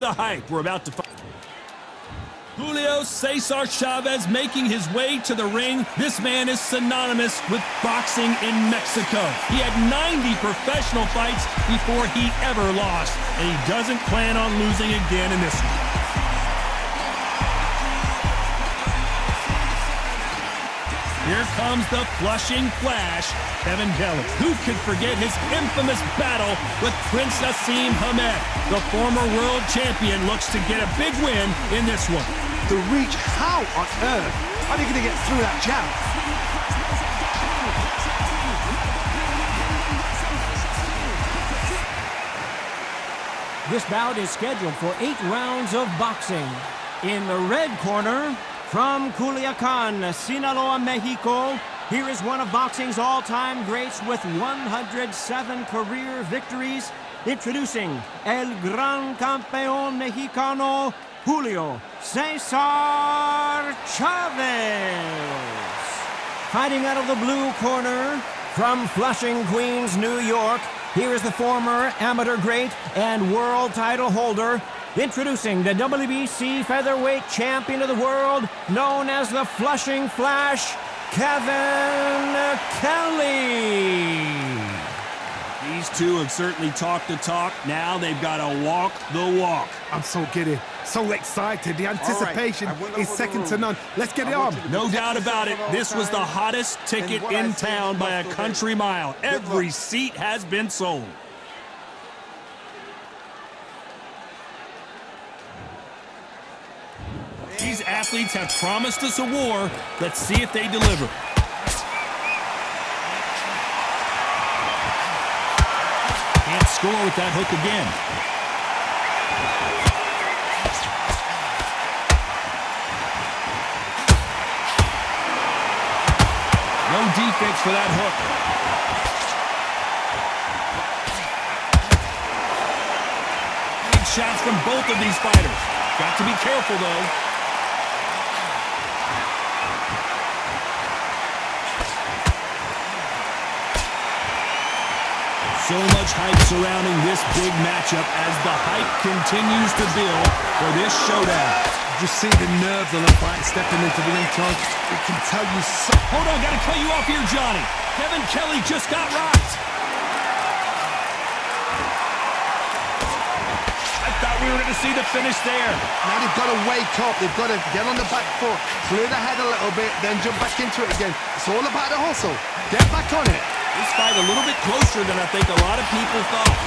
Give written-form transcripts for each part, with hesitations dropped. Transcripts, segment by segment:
The hype we're about to find. Julio Cesar Chavez making his way to the ring. This man is synonymous with boxing in Mexico. He had 90 professional fights before he ever lost, and he doesn't plan on losing again in this one. Here comes the Flushing Flash, Kevin Kelly. Who could forget his infamous battle with Prince Naseem Hamed? The former world champion looks to get a big win in this one. The reach, how on earth are they going to get through that jab? This bout is scheduled for 8 rounds of boxing. In the red corner, from Culiacan, Sinaloa, Mexico, here is one of boxing's all-time greats with 107 career victories. Introducing El Gran Campeón Mexicano, Julio Cesar Chavez. Fighting out of the blue corner, from Flushing, Queens, New York, here is the former amateur great and world title holder. Introducing the WBC featherweight champion of the world, known as the Flushing Flash, Kevin Kelly. These two have certainly talked the talk. Now they've got to walk the walk. I'm so giddy, so excited. The anticipation is second to none. Let's get it on. No doubt about it. This was the hottest ticket in town by a country mile. Every seat has been sold. These athletes have promised us a war. Let's see if they deliver. Can't score with that hook again. No defense for that hook. Big shots from both of these fighters. Got to be careful, though. So much hype surrounding this big matchup as the hype continues to build for this showdown. Just see the nerves on the fight stepping into the ring, Todd. It can tell you so. Hold on, gotta cut you off here, Johnny. Kevin Kelly just got rocked. I thought we were gonna see the finish there. Now they've got to wake up. They've got to get on the back foot, clear the head a little bit, then jump back into it again. It's all about the hustle. Get back on it. This fight a little bit closer than I think a lot of people thought.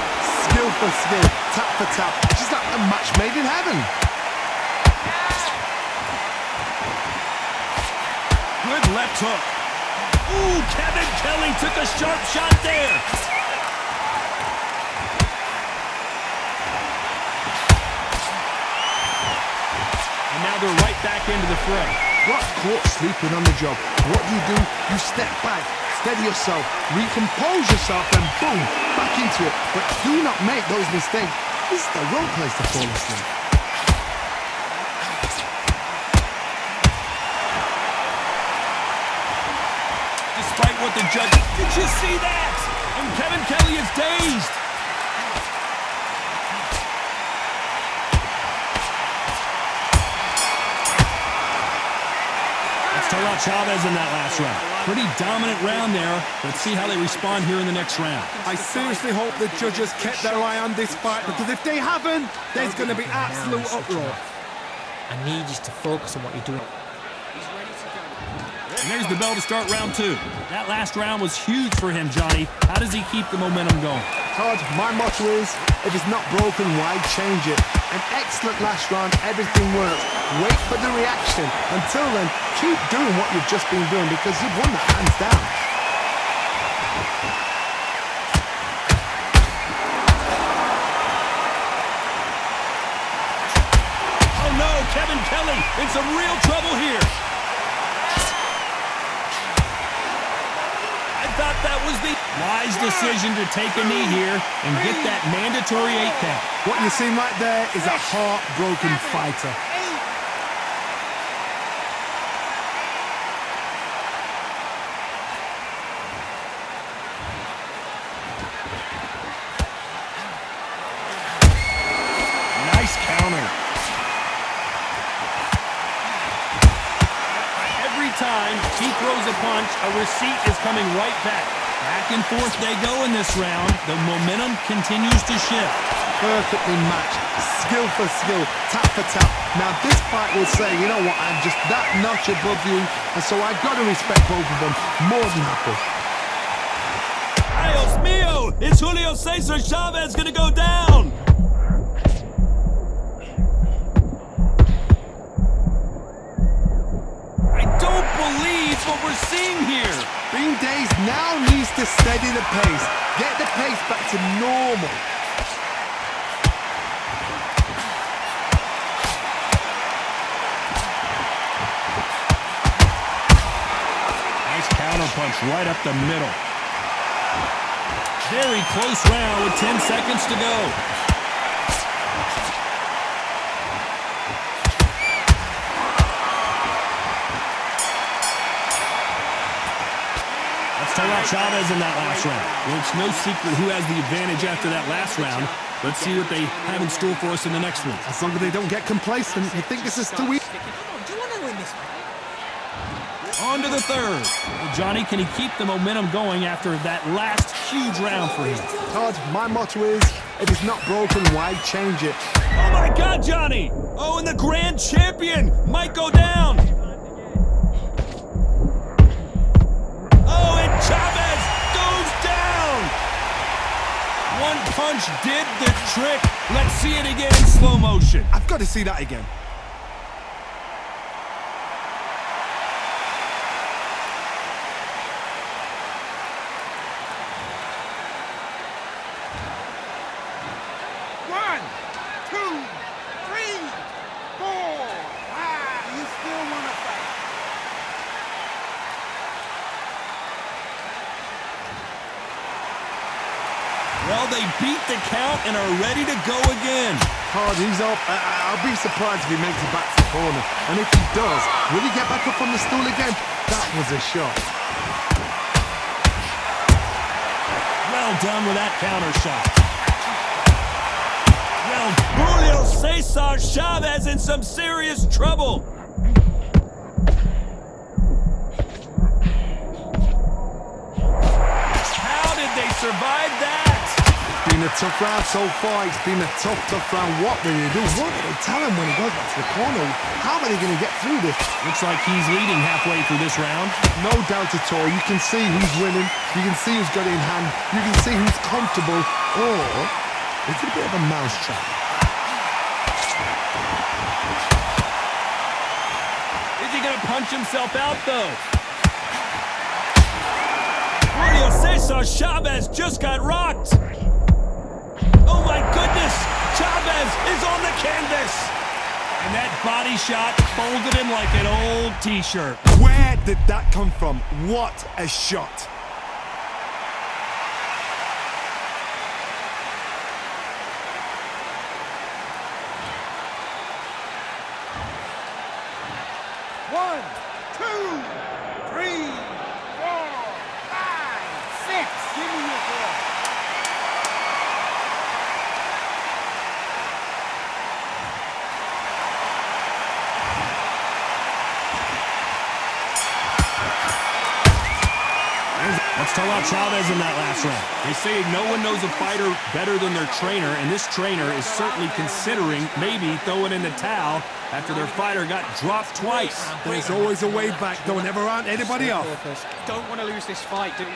Skill for skill, tap for tap. Just like a match made in heaven. Good left hook. Ooh, Kevin Kelly took a sharp shot there. And now they're right back into the fray. Got caught sleeping on the job. What do? You step back, steady yourself, recompose yourself, and boom, back into it. But do not make those mistakes. This is the wrong place to fall asleep. Despite what the judge... Did you see that? And Kevin Kelly is dazed. Let's talk about Chavez in that last round. Pretty dominant round there. Let's see how they respond here in the next round. I seriously hope the judges kept their eye on this fight, because if they haven't, there's going to be absolute uproar. I need you to focus on what you're doing. And there's the bell to start round 2. That last round was huge for him, Johnny. How does he keep the momentum going? Todd, my motto is, if it's not broken, why change it? An excellent last round, everything works. Wait for the reaction. Until then, keep doing what you've just been doing, because you've won that hands down. Oh no, Kevin Kelly in some real trouble here. Thought that was the wise decision to take a knee here and get that mandatory 8 count. What you see right there is a heartbroken fighter. time he throws a punch, a receipt is coming right back. Back and forth they go in this round. The momentum continues to shift. Perfectly matched, skill for skill, tap for tap. Now this fight will say, you know what, I'm just that notch above you, and so I've got to respect both of them more than happy. Dios mío! Is Julio Cesar Chavez gonna go down? I don't believe what we're seeing here. Bean Days now needs to steady the pace, get the pace back to normal. Punch right up the middle. Very close round with 10 seconds to go. Let's talk about Chavez in that last round. Well, it's no secret who has the advantage after that last round. Let's see what they have in store for us in the next one. As long as they don't get complacent, you think this is too easy. On to the third. Well, Johnny, can he keep the momentum going after that last huge round for him? Todd, my motto is, if it's not broken, why change it? Oh my God, Johnny! Oh, and the grand champion might go down. Oh, and Chavez goes down. One punch did the trick. Let's see it again in slow motion. I've got to see that again. Well, they beat the count and are ready to go again. Hard, he's up. I'll be surprised if he makes it back to the corner. And if he does, will he get back up on the stool again? That was a shot. Well done with that counter shot. Well, Julio Cesar Chavez in some serious trouble. How did they survive that? Been a tough round so far. It's been a tough round. What will you do? What do they tell him when he goes back to the corner? How are they going to get through this? Looks like he's leading halfway through this round. No doubt at all. You can see who's winning. You can see who's got it in hand. You can see who's comfortable. Or it's a bit of a mousetrap. Is he going to punch himself out, though? Julio Cesar Chavez just got rocked. Oh my goodness! Chavez is on the canvas! And that body shot folded him like an old t-shirt. Where did that come from? What a shot! One, two, three, 4, 5, 6. Give me your ball. Let's talk about Chavez in that last round. They say no one knows a fighter better than their trainer, and this trainer is certainly considering maybe throwing in the towel after their fighter got dropped twice. There's always a way back. Don't ever round anybody off. Don't want to lose this fight, do you?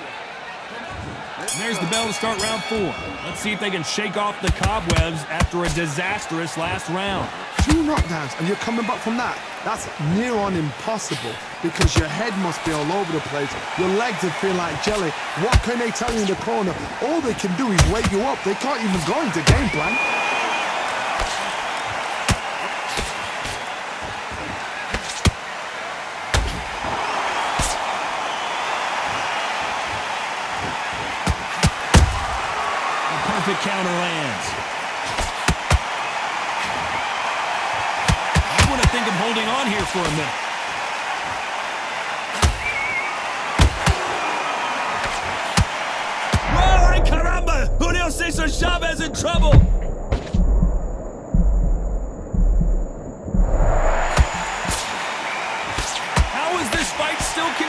And there's the bell to start round 4. Let's see if they can shake off the cobwebs after a disastrous last round. 2 knockdowns and you're coming back from that. That's near on impossible because your head must be all over the place. Your legs will feel like jelly. What can they tell you in the corner? All they can do is wake you up. They can't even go into game plan. Perfect counter lands. I want to think of holding on here for a minute. Whoa, ay caramba! Julio Cesar Chavez in trouble! How is this fight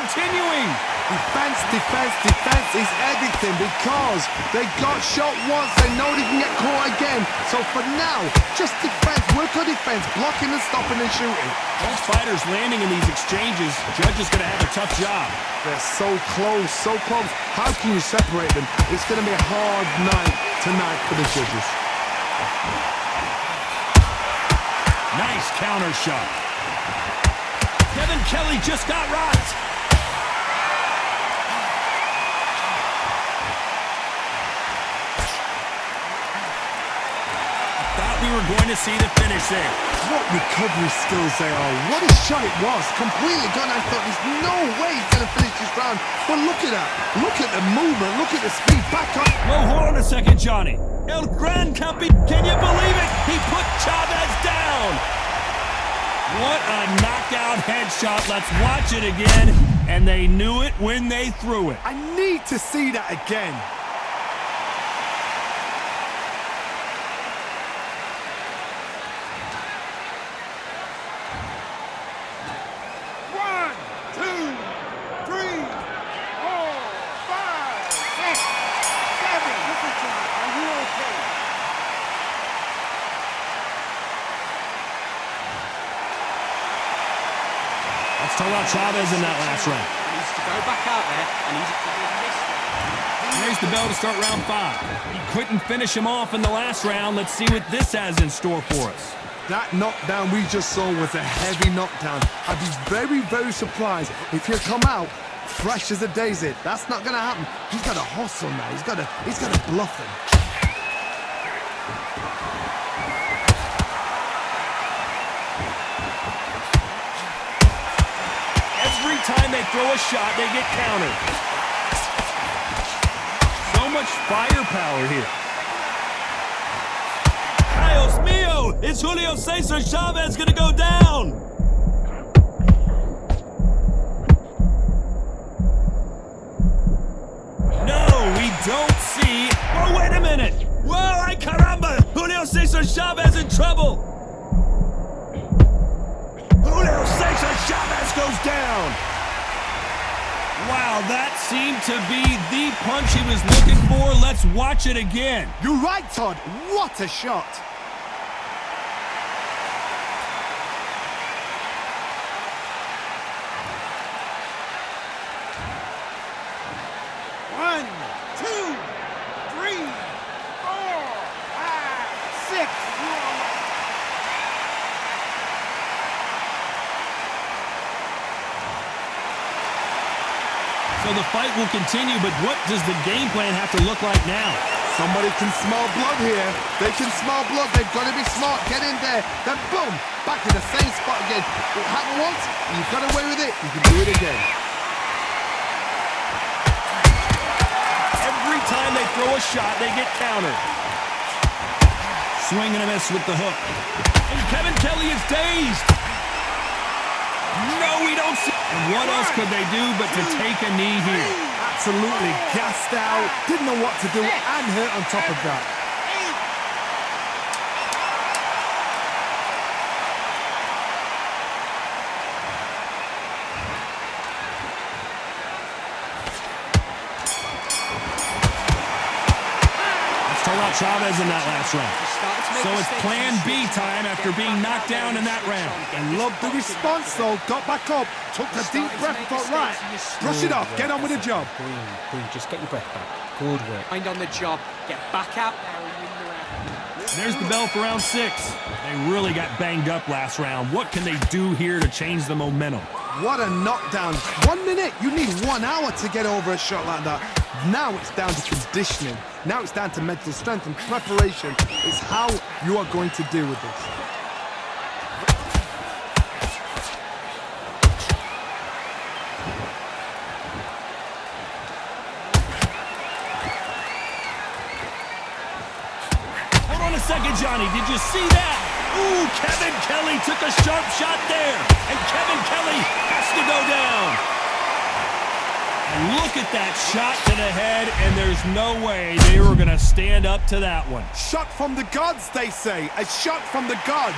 continuing. Defense, defense, defense is everything because they got shot once. They know they can get caught again. So for now, just defense, work on defense, blocking and stopping and shooting. Both fighters landing in these exchanges. Judge is going to have a tough job. They're so close, so close. How can you separate them? It's going to be a hard night tonight for the judges. Nice counter shot. Kevin Kelly just got rocked. We were going to see the finish there. What recovery skills they are. What a shot it was. Completely gone. I thought there's no way he's going to finish this round. But look at that. Look at the movement. Look at the speed. Back up. Well, hold on a second, Johnny. El Gran Campi, can you believe it? He put Chavez down. What a knockout headshot. Let's watch it again. And they knew it when they threw it. I need to see that again. Let's talk about Chavez in that last round. He needs to go back out there, and he's Raised the bell to start round 5. He couldn't finish him off in the last round. Let's see what this has in store for us. That knockdown we just saw was a heavy knockdown. I'd be very, very surprised if he'll come out fresh as a daisy. That's not going to happen. He's got to hustle now. He's got to bluff him. Every time they throw a shot, they get countered. So much firepower here. Dios mío! Is Julio Cesar Chavez going to go down? No, we don't see... Oh, wait a minute! Whoa, ay caramba! Julio Cesar Chavez in trouble! Julio Cesar Chavez goes down! Wow, that seemed to be the punch he was looking for. Let's watch it again. You're right, Todd. What a shot. One, two, three, four, five, six. So the fight will continue, but what does the game plan have to look like now? Somebody can smell blood here. They can smell blood. They've got to be smart. Get in there. Then boom, back in the same spot again. It happened once. You got away with it. You can do it again. Every time they throw a shot, they get countered. Swing and a miss with the hook. And Kevin Kelly is dazed. No, we don't see. And what else could they do but to take a knee here? Absolutely gassed out. Didn't know what to do and hurt on top of that. Let's talk about Chavez in that last round. So it's plan B time after being knocked down in that round. And loved the response though. Got back up. Took a deep breath and thought, right, brush it off. Get on with the job. Green, just get your breath back. Good work. Mind on the job. Get back out there and win the round. There's the bell for round 6. They really got banged up last round. What can they do here to change the momentum? What a knockdown. 1 minute. You need 1 hour to get over a shot like that. Now it's down to conditioning. Now it's down to mental strength and preparation. It's how you are going to deal with this. Hold on a second, Johnny. Did you see that? Ooh, Kevin Kelly took a sharp shot there. And Kevin Kelly has to go down. And look at that shot to the head, and there's no way they were going to stand up to that one. Shot from the gods, they say. A shot from the gods.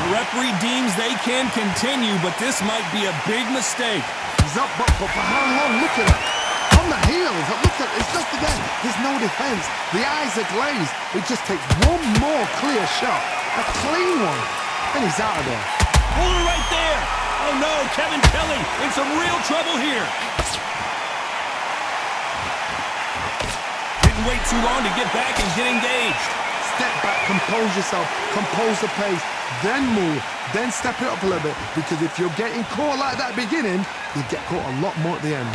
The referee deems they can continue, but this might be a big mistake. He's up, but for how long? Look at it. On the heels, look at it's just again. There's no defense. The eyes are glazed. It just takes one more clear shot, a clean one, and he's out of there. Hold it right there. Oh no, Kevin Kelly in some real trouble here. Didn't wait too long to get back and get engaged. Step back, compose yourself, compose the pace, then move, then step it up a little bit, because if you're getting caught like that at the beginning, you get caught a lot more at the end.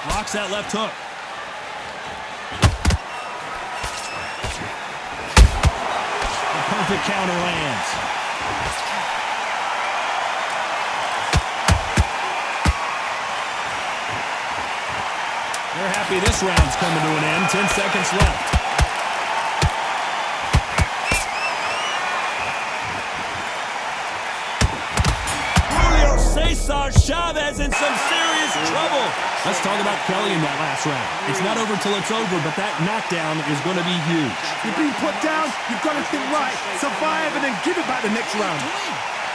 Blocks that left hook. The perfect counter lands. They're happy this round's coming to an end. 10 seconds left. Julio Cesar Chavez in some serious trouble. Let's talk about Kelly in that last round. It's not over till it's over, but that knockdown is going to be huge. You're being put down, you've got to think right, survive, and then give it back the next round.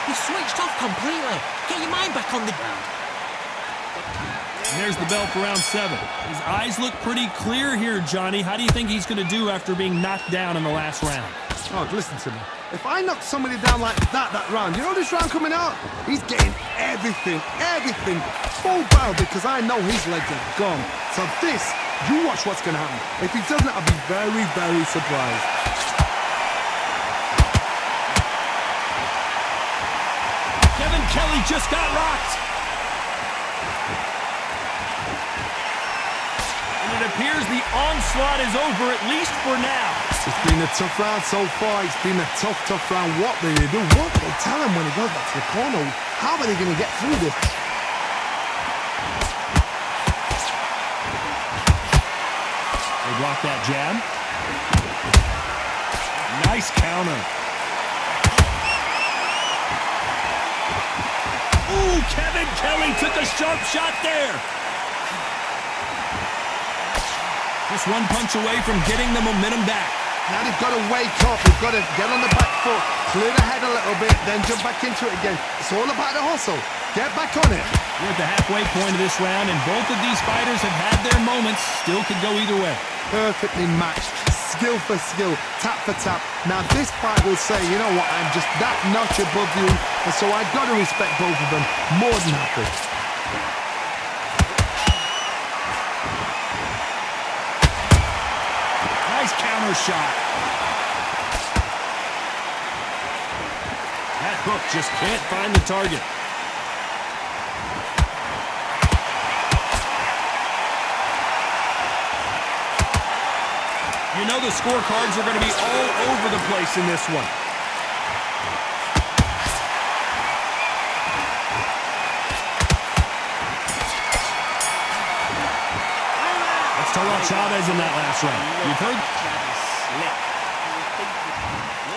You've switched off completely. Get your mind back on the... And there's the bell for round 7. His eyes look pretty clear here, Johnny. How do you think he's going to do after being knocked down in the last round? Oh, listen to me. If I knock somebody down like that round, you know this round coming out? He's getting everything, full barrel, because I know his legs are gone. So this, you watch what's going to happen. If he doesn't, I'll be very, very surprised. Kevin Kelly just got rocked. And it appears the onslaught is over, at least for now. It's been a tough round so far. It's been a tough round. What do they do? What do they tell him when he goes back to the corner? How are they going to get through this? They block that jab. Nice counter. Ooh, Kevin Kelly took a sharp shot there. Just one punch away from getting the momentum back. Now they've got to wake up. They've got to get on the back foot, clear the head a little bit, then jump back into it again. It's all about the hustle. Get back on it. We're at the halfway point of this round, and both of these fighters have had their moments. Still could go either way. Perfectly matched, skill for skill, tap for tap. Now this fight will say, you know what, I'm just that notch above you, and so I've got to respect both of them more than happy. Nice counter shot. That hook just can't find the target. You know the scorecards are going to be all over the place in this one. Let's talk about Chavez in that last round. You've heard...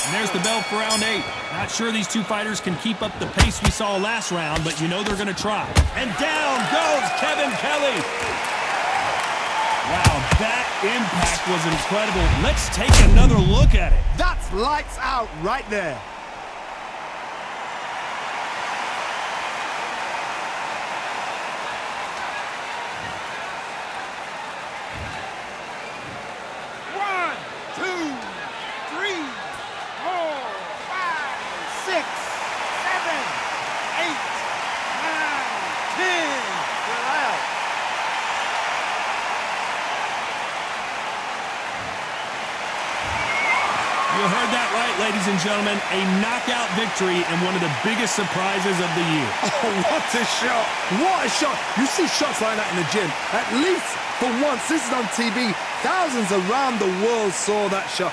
And there's the bell for round 8. Not sure these two fighters can keep up the pace we saw last round, but you know they're going to try. And down goes Kevin Kelly. Wow, that impact was incredible. Let's take another look at it. That's lights out right there. One, two, three, 4, 5, 6, 7, 8, 9, 10. We're out. You heard that right, ladies and gentlemen. A knockout victory and one of the biggest surprises of the year. Oh, what a shot! What a shot! You see shots like that in the gym. At least for once, this is on TV. Thousands around the world saw that shot.